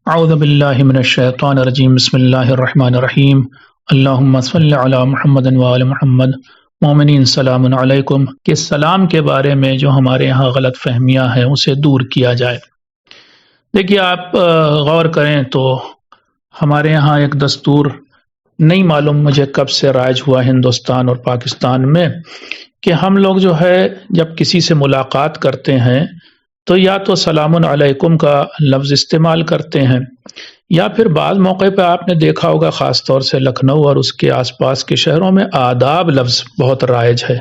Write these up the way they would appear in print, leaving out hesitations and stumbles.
اعوذ باللہ من الشیطان الرجیم بسم اللہ الرحمن الرحیم اللہم صلی علی محمد وآل محمد مومنین سلام علیکم کہ سلام کے بارے میں جو ہمارے ہاں غلط فہمیاں ہیں اسے دور کیا جائے۔ دیکھیے آپ غور کریں تو ہمارے ہاں ایک دستور نہیں معلوم مجھے کب سے رائج ہوا ہندوستان اور پاکستان میں کہ ہم لوگ جو ہے جب کسی سے ملاقات کرتے ہیں تو یا تو سلام علیکم کا لفظ استعمال کرتے ہیں یا پھر بعض موقع پہ آپ نے دیکھا ہوگا خاص طور سے لکھنؤ اور اس کے آس پاس کے شہروں میں آداب لفظ بہت رائج ہے۔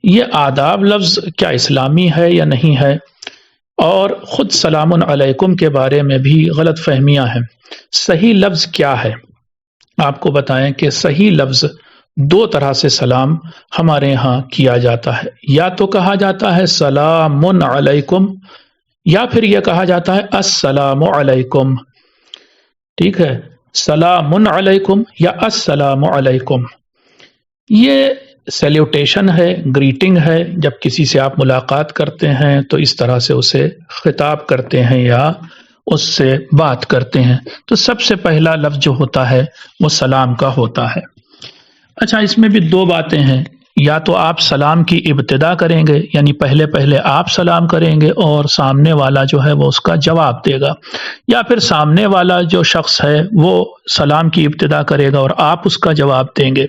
یہ آداب لفظ کیا اسلامی ہے یا نہیں ہے؟ اور خود سلام علیکم کے بارے میں بھی غلط فہمیاں ہیں۔ صحیح لفظ کیا ہے؟ آپ کو بتائیں کہ صحیح لفظ دو طرح سے سلام ہمارے ہاں کیا جاتا ہے، یا تو کہا جاتا ہے سلام علیکم یا پھر یہ کہا جاتا ہے السلام علیکم۔ ٹھیک ہے، سلام علیکم یا السلام علیکم یہ سیلیوٹیشن ہے، گریٹنگ ہے۔ جب کسی سے آپ ملاقات کرتے ہیں تو اس طرح سے اسے خطاب کرتے ہیں یا اس سے بات کرتے ہیں، تو سب سے پہلا لفظ جو ہوتا ہے وہ سلام کا ہوتا ہے۔ اچھا، اس میں بھی دو باتیں ہیں، یا تو آپ سلام کی ابتدا کریں گے یعنی پہلے آپ سلام کریں گے اور سامنے والا جو ہے وہ اس کا جواب دے گا، یا پھر سامنے والا جو شخص ہے وہ سلام کی ابتدا کرے گا اور آپ اس کا جواب دیں گے۔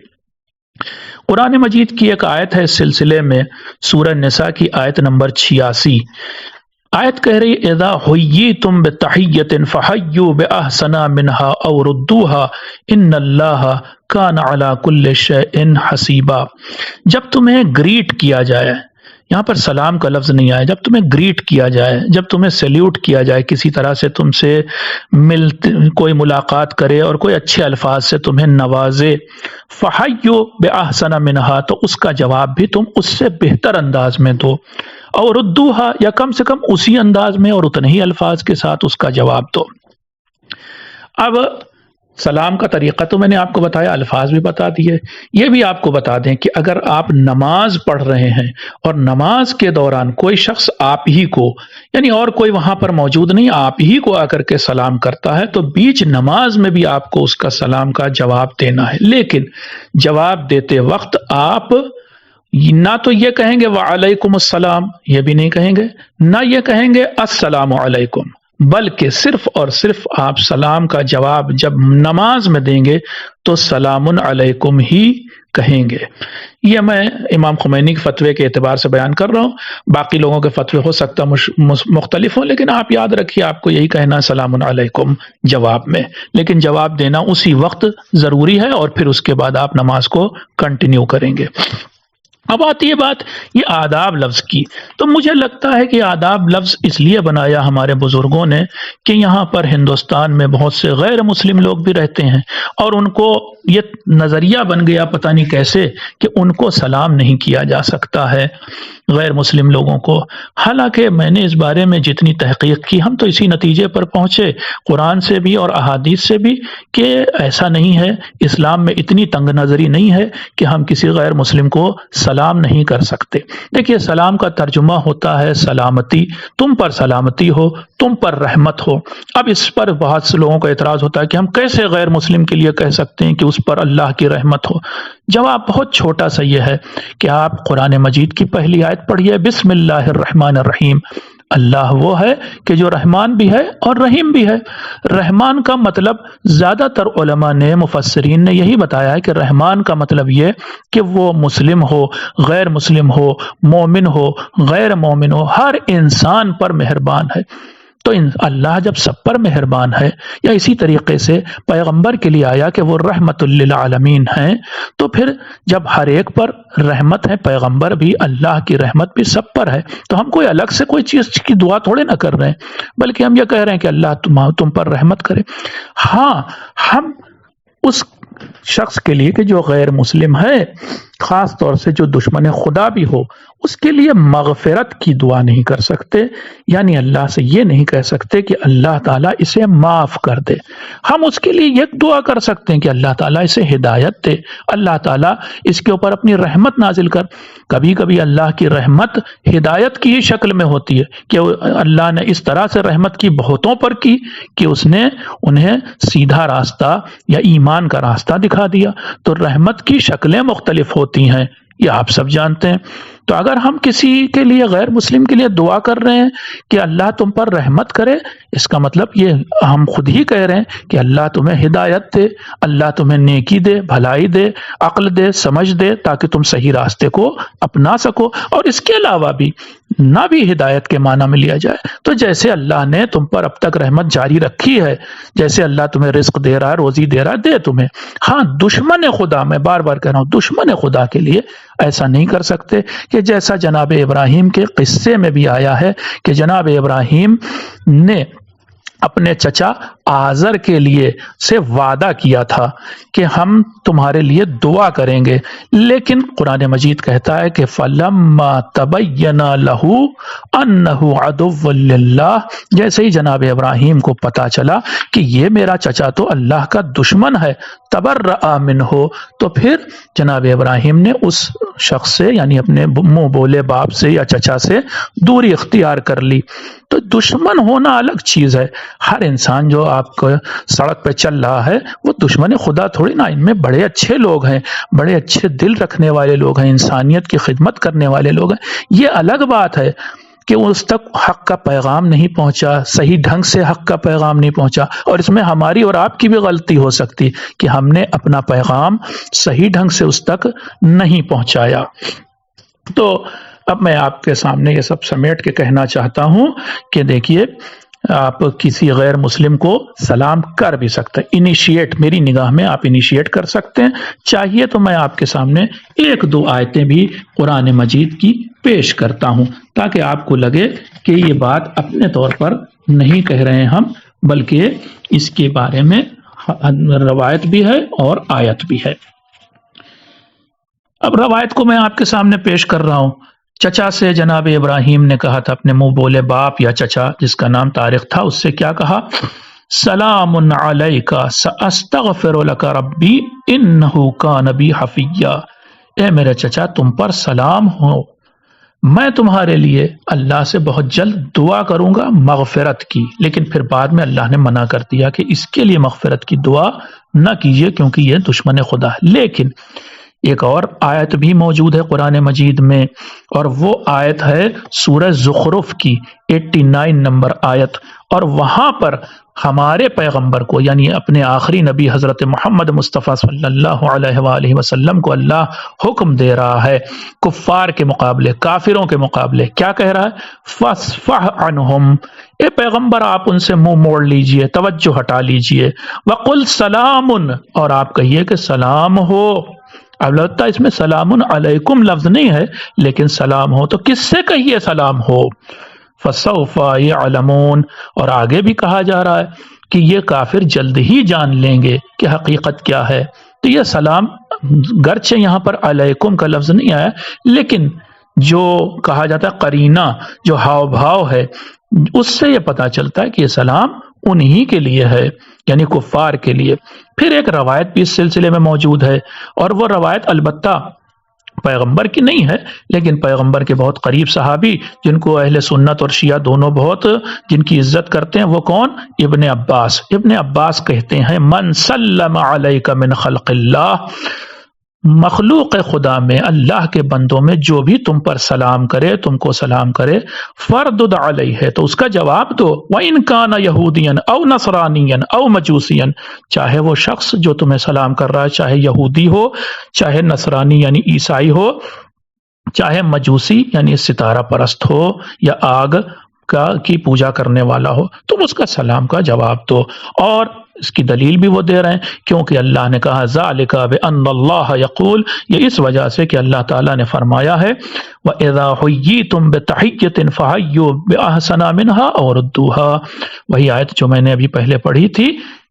قرآن مجید کی ایک آیت ہے اس سلسلے میں، سورہ نساء کی آیت نمبر 86۔ آیت کہہ رہی اذا حییتم بتحیۃ فحیوا باحسن منها او ردوها ان اللہ کان علی کل شیء حسیبا۔ جب تمہیں گریٹ کیا جائے، یہاں پر سلام کا لفظ نہیں آیا، جب تمہیں گریٹ کیا جائے، جب تمہیں سیلیوٹ کیا جائے، کسی طرح سے تم سے کوئی ملاقات کرے اور کوئی اچھے الفاظ سے تمہیں نوازے، فحیوا باحسن منها، تو اس کا جواب بھی تم اس سے بہتر انداز میں دو، اور ردوہا، یا کم سے کم اسی انداز میں اور اتنے ہی الفاظ کے ساتھ اس کا جواب دو۔ اب سلام کا طریقہ تو میں نے آپ کو بتایا، الفاظ بھی بتا دیے۔ یہ بھی آپ کو بتا دیں کہ اگر آپ نماز پڑھ رہے ہیں اور نماز کے دوران کوئی شخص آپ ہی کو، یعنی اور کوئی وہاں پر موجود نہیں، آپ ہی کو آ کر کے سلام کرتا ہے، تو بیچ نماز میں بھی آپ کو اس کا سلام کا جواب دینا ہے، لیکن جواب دیتے وقت آپ نہ تو یہ کہیں گے وعلیکم السلام، یہ بھی نہیں کہیں گے، نہ یہ کہیں گے السلام علیکم، بلکہ صرف اور صرف آپ سلام کا جواب جب نماز میں دیں گے تو سلام علیکم ہی کہیں گے۔ یہ میں امام خمینی کے فتوے کے اعتبار سے بیان کر رہا ہوں، باقی لوگوں کے فتوے ہو سکتا مختلف ہوں، لیکن آپ یاد رکھیے آپ کو یہی کہنا ہے سلام علیکم جواب میں، لیکن جواب دینا اسی وقت ضروری ہے اور پھر اس کے بعد آپ نماز کو کنٹینیو کریں گے۔ اب آتی ہے بات یہ آداب لفظ کی، تو مجھے لگتا ہے کہ آداب لفظ اس لیے بنایا ہمارے بزرگوں نے کہ یہاں پر ہندوستان میں بہت سے غیر مسلم لوگ بھی رہتے ہیں اور ان کو یہ نظریہ بن گیا پتہ نہیں کیسے کہ ان کو سلام نہیں کیا جا سکتا ہے، غیر مسلم لوگوں کو۔ حالانکہ میں نے اس بارے میں جتنی تحقیق کی ہم تو اسی نتیجے پر پہنچے قرآن سے بھی اور احادیث سے بھی کہ ایسا نہیں ہے، اسلام میں اتنی تنگ نظری نہیں ہے کہ ہم کسی غیر مسلم کو سلام نہیں کر سکتے۔ دیکھیے سلام کا ترجمہ ہوتا ہے سلامتی، تم پر سلامتی ہو، تم پر رحمت ہو۔ اب اس پر بہت سے لوگوں کا اعتراض ہوتا ہے کہ ہم کیسے غیر مسلم کے لیے کہہ سکتے ہیں کہ اس پر اللہ کی رحمت ہو؟ جواب بہت چھوٹا سا یہ ہے کہ آپ قرآن مجید کی پہلی آیت پڑھیے، بسم اللہ الرحمن الرحیم۔ اللہ وہ ہے کہ جو رحمان بھی ہے اور رحیم بھی ہے۔ رحمان کا مطلب زیادہ تر علماء نے، مفسرین نے یہی بتایا ہے کہ رحمان کا مطلب یہ کہ وہ مسلم ہو، غیر مسلم ہو، مومن ہو، غیر مومن ہو، ہر انسان پر مہربان ہے۔ تو اللہ جب سب پر مہربان ہے، یا اسی طریقے سے پیغمبر کے لیے آیا کہ وہ رحمت للعالمین ہیں، تو پھر جب ہر ایک پر رحمت ہے، پیغمبر بھی، اللہ کی رحمت بھی سب پر ہے، تو ہم کوئی الگ سے کوئی چیز کی دعا تھوڑے نہ کر رہے ہیں، بلکہ ہم یہ کہہ رہے ہیں کہ اللہ تم پر رحمت کرے۔ ہاں، ہم اس شخص کے لیے کہ جو غیر مسلم ہے خاص طور سے جو دشمن خدا بھی ہو اس کے لیے مغفرت کی دعا نہیں کر سکتے، یعنی اللہ سے یہ نہیں کہہ سکتے کہ اللہ تعالیٰ اسے معاف کر دے۔ ہم اس کے لیے یہ دعا کر سکتے ہیں کہ اللہ تعالیٰ اسے ہدایت دے، اللہ تعالیٰ اس کے اوپر اپنی رحمت نازل کر۔ کبھی کبھی اللہ کی رحمت ہدایت کی ہی شکل میں ہوتی ہے کہ اللہ نے اس طرح سے رحمت کی بہتوں پر کی کہ اس نے انہیں سیدھا راستہ یا ایمان کا راستہ دکھا دیا۔ تو رحمت کی شکلیں مختلف ہوتی ہیں، یہ آپ سب جانتے ہیں۔ تو اگر ہم کسی کے لیے غیر مسلم کے لیے دعا کر رہے ہیں کہ اللہ تم پر رحمت کرے، اس کا مطلب یہ ہم خود ہی کہہ رہے ہیں کہ اللہ تمہیں ہدایت دے، اللہ تمہیں نیکی دے، بھلائی دے، عقل دے، سمجھ دے، تاکہ تم صحیح راستے کو اپنا سکو۔ اور اس کے علاوہ بھی نہ بھی ہدایت کے معنی میں لیا جائے تو جیسے اللہ نے تم پر اب تک رحمت جاری رکھی ہے، جیسے اللہ تمہیں رزق دے رہا ہے، روزی دے رہا ہے، دے تمہیں۔ ہاں دشمن خدا، میں بار بار کہہ رہا ہوں، دشمن خدا کے لیے ایسا نہیں کر سکتے کہ جیسا جناب ابراہیم کے قصے میں بھی آیا ہے کہ جناب ابراہیم نے اپنے چچا آزر کے لیے سے وعدہ کیا تھا کہ ہم تمہارے لیے دعا کریں گے، لیکن قرآن مجید کہتا ہے کہ فَلَمَّا تَبَيَّنَ لَهُ أَنَّهُ عَدُوٌّ لِلَّهِ، جیسے ہی جناب ابراہیم کو پتا چلا کہ یہ میرا چچا تو اللہ کا دشمن ہے، تبرأ منہ، تو پھر جناب ابراہیم نے اس شخص سے یعنی اپنے منہ بولے باپ سے یا چچا سے دوری اختیار کر لی۔ تو دشمن ہونا الگ چیز ہے، ہر انسان جو آپ کو سڑک پہ چل رہا ہے وہ دشمن خدا تھوڑی نا، ان میں بڑے اچھے لوگ ہیں، بڑے اچھے دل رکھنے والے لوگ ہیں، انسانیت کی خدمت کرنے والے لوگ ہیں۔ یہ الگ بات ہے کہ اس تک حق کا پیغام نہیں پہنچا، صحیح ڈھنگ سے حق کا پیغام نہیں پہنچا، اور اس میں ہماری اور آپ کی بھی غلطی ہو سکتی کہ ہم نے اپنا پیغام صحیح ڈھنگ سے اس تک نہیں پہنچایا۔ تو اب میں آپ کے سامنے یہ سب سمیٹ کے کہنا چاہتا ہوں کہ دیکھیے، آپ کسی غیر مسلم کو سلام کر بھی سکتے ہیں، انیشیٹ، میری نگاہ میں آپ انیشیٹ کر سکتے ہیں۔ چاہیے تو میں آپ کے سامنے ایک دو آیتیں بھی قرآن مجید کی پیش کرتا ہوں تاکہ آپ کو لگے کہ یہ بات اپنے طور پر نہیں کہہ رہے ہیں ہم، بلکہ اس کے بارے میں روایت بھی ہے اور آیت بھی ہے۔ اب روایت کو میں آپ کے سامنے پیش کر رہا ہوں۔ چچا سے جناب ابراہیم نے کہا تھا، اپنے منہ بولے باپ یا چچا جس کا نام طارق تھا، اس سے کیا کہا؟ سلام علیک ساستغفر لک ربی انہ کان بی حفیا، اے میرے چچا تم پر سلام ہو، میں تمہارے لیے اللہ سے بہت جلد دعا کروں گا مغفرت کی۔ لیکن پھر بعد میں اللہ نے منع کر دیا کہ اس کے لیے مغفرت کی دعا نہ کیجیے کیونکہ یہ دشمن خدا ہے۔ لیکن ایک اور آیت بھی موجود ہے قرآن مجید میں، اور وہ آیت ہے سورہ زخرف کی 89 نمبر آیت، اور وہاں پر ہمارے پیغمبر کو یعنی اپنے آخری نبی حضرت محمد مصطفیٰ صلی اللہ علیہ وآلہ وسلم کو اللہ حکم دے رہا ہے کفار کے مقابلے، کافروں کے مقابلے، کیا کہہ رہا ہے؟ فَاصْفَحْ عَنْهُمْ، اے پیغمبر آپ ان سے منہ موڑ لیجئے، توجہ ہٹا لیجئے، وَقُلْ سَلَامٌ، اور آپ کہیے کہ سلام ہو۔ اب لگتا ہے اس میں سلام علیکم لفظ نہیں ہے، لیکن سلام ہو، تو کس سے کہیے سلام ہو؟ فَسَوْفَ يَعْلَمُونَ، اور آگے بھی کہا جا رہا ہے کہ یہ کافر جلد ہی جان لیں گے کہ حقیقت کیا ہے۔ تو یہ سلام گرچہ یہاں پر علیکم کا لفظ نہیں آیا، لیکن جو کہا جاتا ہے قرینہ، جو ہاؤ بھاؤ ہے، اس سے یہ پتا چلتا ہے کہ یہ سلام انہی کے لیے ہے، یعنی کفار کے لیے۔ پھر ایک روایت بھی اس سلسلے میں موجود ہے، اور وہ روایت البتہ پیغمبر کی نہیں ہے، لیکن پیغمبر کے بہت قریب صحابی جن کو اہل سنت اور شیعہ دونوں بہت جن کی عزت کرتے ہیں، وہ کون؟ ابن عباس۔ ابن عباس کہتے ہیں من سلم علیک من خلق اللہ، مخلوق خدا میں، اللہ کے بندوں میں جو بھی تم پر سلام کرے، تم کو سلام کرے، فردد علیہ، تو اس کا جواب دو، وَإِن كَانَ يَهُودِيًا أَوْ نَصْرَانِيًا أَوْ مَجُوسِيًا، چاہے وہ شخص جو تمہیں سلام کر رہا ہے چاہے یہودی ہو، چاہے نصرانی یعنی عیسائی ہو، چاہے مجوسی یعنی ستارہ پرست ہو، یا آگ کی پوجا کرنے والا ہو، تم اس کا سلام کا جواب دو۔ اور اس کی دلیل بھی وہ دے رہے ہیں کیونکہ اللہ نے کہا ذالک بان اللہ یقول، یہ اس وجہ سے کہ اللہ تعالیٰ نے فرمایا ہے وَإِذَا حُيِّيتُم بِتَحِيَّةٍ فَحَيُّوا بِأَحْسَنَ مِنْهَا أَوْ رُدُّوهَا، وہی آیت جو میں نے ابھی پہلے پڑھی تھی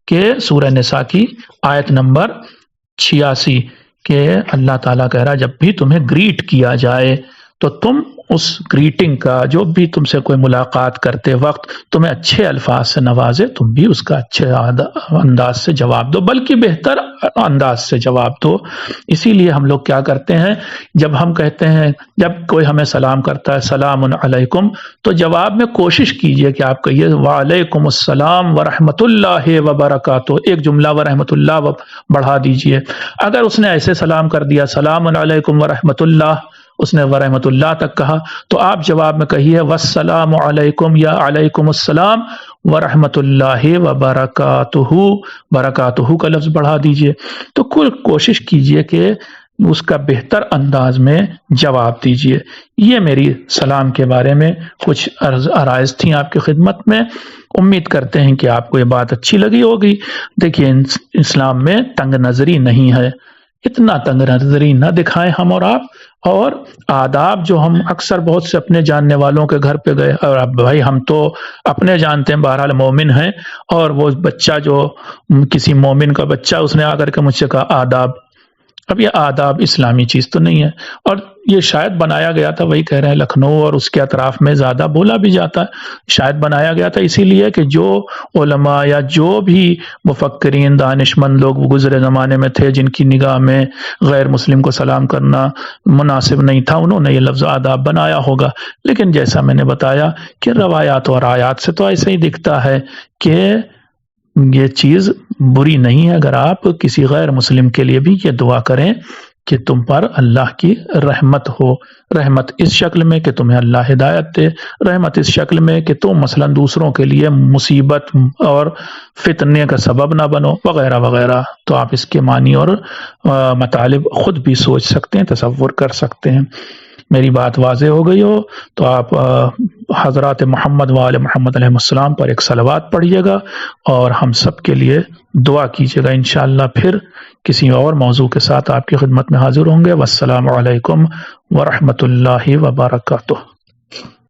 کہ سورہ نساء کی آیت نمبر 86، کہ اللہ تعالیٰ کہہ رہا جب بھی تمہیں گریٹ کیا جائے تو تم اس گریٹنگ کا، جو بھی تم سے کوئی ملاقات کرتے وقت تمہیں اچھے الفاظ سے نوازے، تم بھی اس کا اچھے انداز سے جواب دو، بلکہ بہتر انداز سے جواب دو۔ اسی لیے ہم لوگ کیا کرتے ہیں، جب ہم کہتے ہیں، جب کوئی ہمیں سلام کرتا ہے سلام علیکم، تو جواب میں کوشش کیجئے کہ آپ کہیے وعلیکم السلام ورحمۃ اللہ وبرکاتہ، ایک جملہ ورحمۃ اللہ بڑھا دیجئے۔ اگر اس نے ایسے سلام کر دیا سلام علیکم ورحمۃ اللہ، اس نے ورحمۃ اللہ تک کہا، تو آپ جواب میں کہیے والسلام علیکم یا علیکم السلام ورحمۃ اللہ وبرکاتہ، برکاتہ کا لفظ بڑھا دیجئے۔ تو کل کوشش کیجئے کہ اس کا بہتر انداز میں جواب دیجئے۔ یہ میری سلام کے بارے میں کچھ عرائض تھیں آپ کی خدمت میں، امید کرتے ہیں کہ آپ کو یہ بات اچھی لگی ہوگی۔ دیکھیے اسلام میں تنگ نظری نہیں ہے، اتنا تنگ نظری نہ دکھائیں ہم اور آپ، اور آداب جو ہم اکثر بہت سے اپنے جاننے والوں کے گھر پہ گئے، اور اب بھائی ہم تو اپنے جانتے ہیں بہرحال مومن ہیں، اور وہ بچہ جو کسی مومن کا بچہ، اس نے آ کر کے مجھ سے کہا آداب۔ اب یہ آداب اسلامی چیز تو نہیں ہے، اور یہ شاید بنایا گیا تھا، وہی کہہ رہے ہیں لکھنؤ اور اس کے اطراف میں زیادہ بولا بھی جاتا ہے، شاید بنایا گیا تھا اسی لیے کہ جو علماء یا جو بھی مفکرین دانش مند لوگ گزرے زمانے میں تھے جن کی نگاہ میں غیر مسلم کو سلام کرنا مناسب نہیں تھا، انہوں نے یہ لفظ آداب بنایا ہوگا۔ لیکن جیسا میں نے بتایا کہ روایات اور آیات سے تو ایسے ہی دکھتا ہے کہ یہ چیز بری نہیں ہے اگر آپ کسی غیر مسلم کے لیے بھی یہ دعا کریں کہ تم پر اللہ کی رحمت ہو، رحمت اس شکل میں کہ تمہیں اللہ ہدایت دے، رحمت اس شکل میں کہ تم مثلا دوسروں کے لیے مصیبت اور فتنے کا سبب نہ بنو، وغیرہ وغیرہ۔ تو آپ اس کے معنی اور مطالب خود بھی سوچ سکتے ہیں، تصور کر سکتے ہیں۔ میری بات واضح ہو گئی ہو تو آپ حضرات محمد وآل محمد علیہ السلام پر ایک صلوات پڑھیے گا اور ہم سب کے لیے دعا کیجیے گا۔ انشاءاللہ پھر کسی اور موضوع کے ساتھ آپ کی خدمت میں حاضر ہوں گے۔ والسلام علیکم ورحمۃ اللہ وبرکاتہ۔